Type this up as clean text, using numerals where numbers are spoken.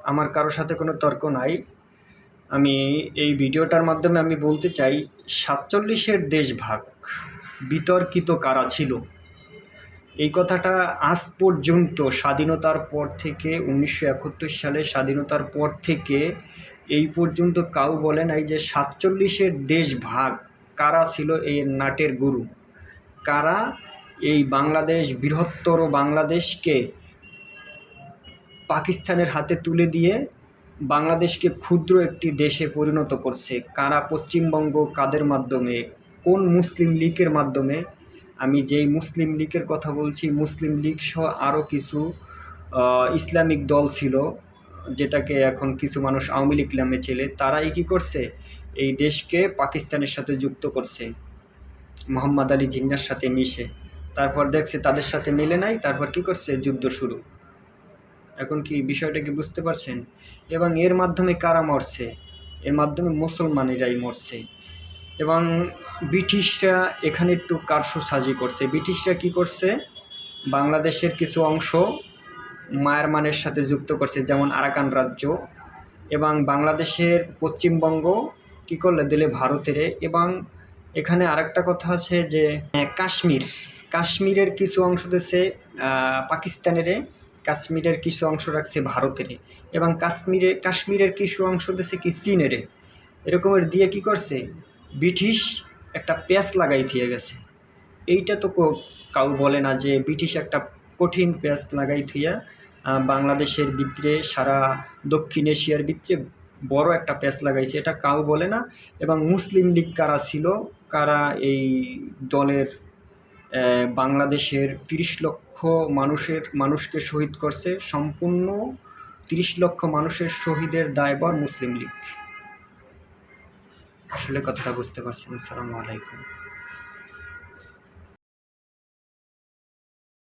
আমার কারো সাথে কোনো তর্ক নাই। আমি এই ভিডিওটার মাধ্যমে আমি বলতে চাই ৪৭-এর দেশভাগ বিতর্কিত কারা ছিল? এই কথাটা আজ পর্যন্ত স্বাধীনতার পর থেকে ১৯৭১ সালে স্বাধীনতার পর থেকে এই পর্যন্ত কাউ বলে নাই যে ৪৭-এর দেশভাগ কারা ছিল এই নাটের গুরু, কারা এই বাংলাদেশ বৃহত্তর বাংলাদেশকে পাকিস্তানের হাতে তুলে দিয়ে বাংলাদেশকে ক্ষুদ্র একটি দেশে পরিণত করছে, কারা পশ্চিমবঙ্গ কাদের মাধ্যমে, কোন মুসলিম লীগের মাধ্যমে। আমি যেই মুসলিম লীগের কথা বলছি, মুসলিম লীগ সহ আরও কিছু ইসলামিক দল ছিল, যেটাকে এখন কিছু মানুষ আওয়ামী লীগ নামে চেনে। তারাই কী করছে, এই দেশকে পাকিস্তানের সাথে যুক্ত করছে মোহাম্মদ আলী জিন্নাহর সাথে মিশে। তারপর দেখছে তাদের সাথে মিলে নাই, তারপর কী করছে, যুদ্ধ শুরু। এখন কি বিষয়টা কি বুঝতে পারছেন? এবং এর মাধ্যমে কারা মরছে? এর মাধ্যমে মুসলমানেরাই মরছে। এবং ব্রিটিশরা এখানে একটু কারসাজি করছে। ব্রিটিশরা কি করছে, বাংলাদেশের কিছু অংশ মায়ানমারের সাথে যুক্ত করছে, যেমন আরাকান রাজ্য, এবং বাংলাদেশের পশ্চিমবঙ্গ কী করলে দিলে ভারতের। এবং এখানে আরেকটা কথা আছে যে কাশ্মীরের কিছু অংশ দিয়েছে পাকিস্তানের, কাশ্মীরের কিছু অংশ রাখছে ভারতের, এবং কাশ্মীরের কিছু অংশ দিয়েছে কি চীনের। এরকমের দিয়ে কি করছে, ব্রিটিশ একটা প্যাঁচ লাগাই দিয়ে গেছে। এইটা তো কাউ বলে না যে ব্রিটিশ একটা কঠিন প্যাঁচ লাগাই থুইয়া বাংলাদেশের ভিতরে, সারা দক্ষিণ এশিয়ার ভিতরে বড় একটা প্যাঁচ লাগাইছে, এটা কাউ বলে না। এবং মুসলিম লীগ কারা ছিল, কারা এই দলের বাংলাদেশের ৩০ লক্ষ মানুষকে শহীদ করছে, সম্পূর্ণ ৩০ লক্ষ মানুষের শহীদের দায়ভার মুসলিম লীগ। আসলে কথাটা বুঝতে পারছেন? আসসালামু আলাইকুম।